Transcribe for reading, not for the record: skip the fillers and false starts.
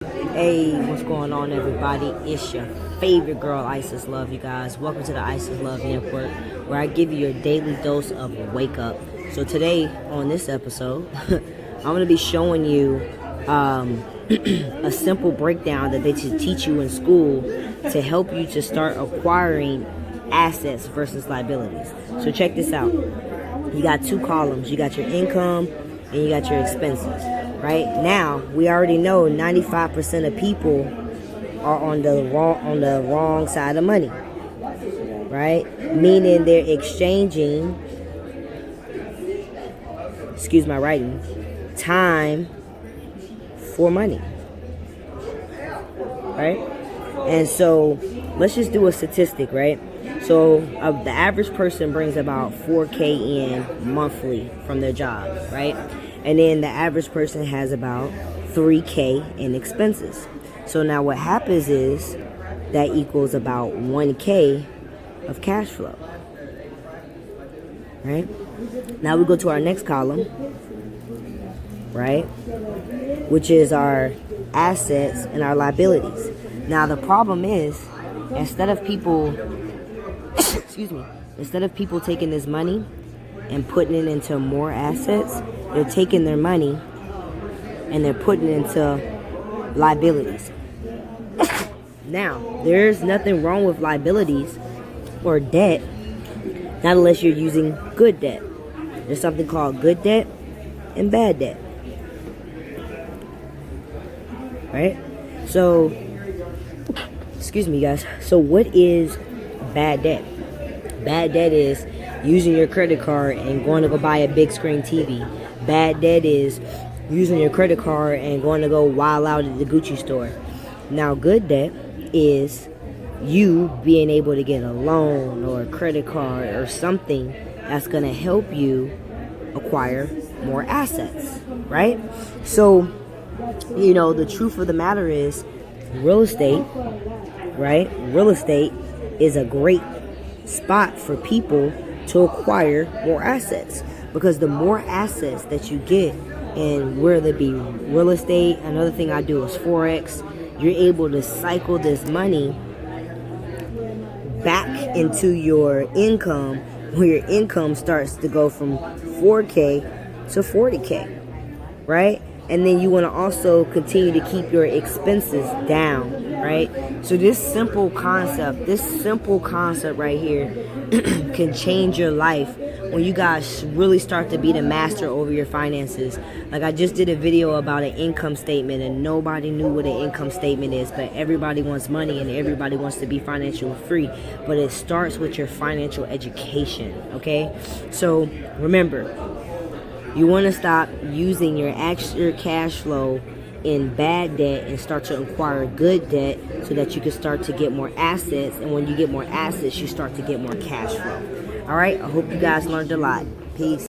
Hey, what's going on, everybody? It's your favorite girl, Isis Love, you guys. Welcome to the Isis Love Network, where I give you your daily dose of wake up. So today, on this episode, I'm going to be showing you a simple breakdown that they should teach you in school to help you to start acquiring assets versus liabilities. So check this out. You got two columns. You got your income and you got your expenses. Right now, we already know 95% of people are on the wrong side of money. Right? Meaning they're exchanging, excuse my writing, time for money. Right? And so let's just do a statistic, right? So the average person brings about 4K in monthly from their job, right? And then the average person has about 3K in expenses. So now what happens is that equals about 1K of cash flow, right? Now we go to our next column, right? Which is our assets and our liabilities. Now the problem is, instead of people taking this money and putting it into more assets, they're taking their money and they're putting it into liabilities. Now, there's nothing wrong with liabilities or debt, not unless you're using good debt. There's something called good debt and bad debt. Right? So, excuse me, guys. So what is bad debt? Bad debt is using your credit card and going to go buy a big screen TV. Bad debt is using your credit card and going to go wild out at the Gucci store. Now, good debt is you being able to get a loan or a credit card or something that's going to help you acquire more assets, right? So, the truth of the matter is real estate, right? Real estate is a great spot for people to acquire more assets, because the more assets that you get, and whether it be real estate, another thing I do is Forex, you're able to cycle this money back into your income, where your income starts to go from 4K to 40K, right? And then you want to also continue to keep your expenses down, right? So this simple concept right here can change your life when you guys really start to be the master over your finances. Like, I just did a video about an income statement, and nobody knew what an income statement is, but everybody wants money and everybody wants to be financially free. But it starts with your financial education, okay? So remember, you want to stop using your extra cash flow in bad debt and start to acquire good debt, so that you can start to get more assets. And when you get more assets, you start to get more cash flow. All right, I hope you guys learned a lot. Peace.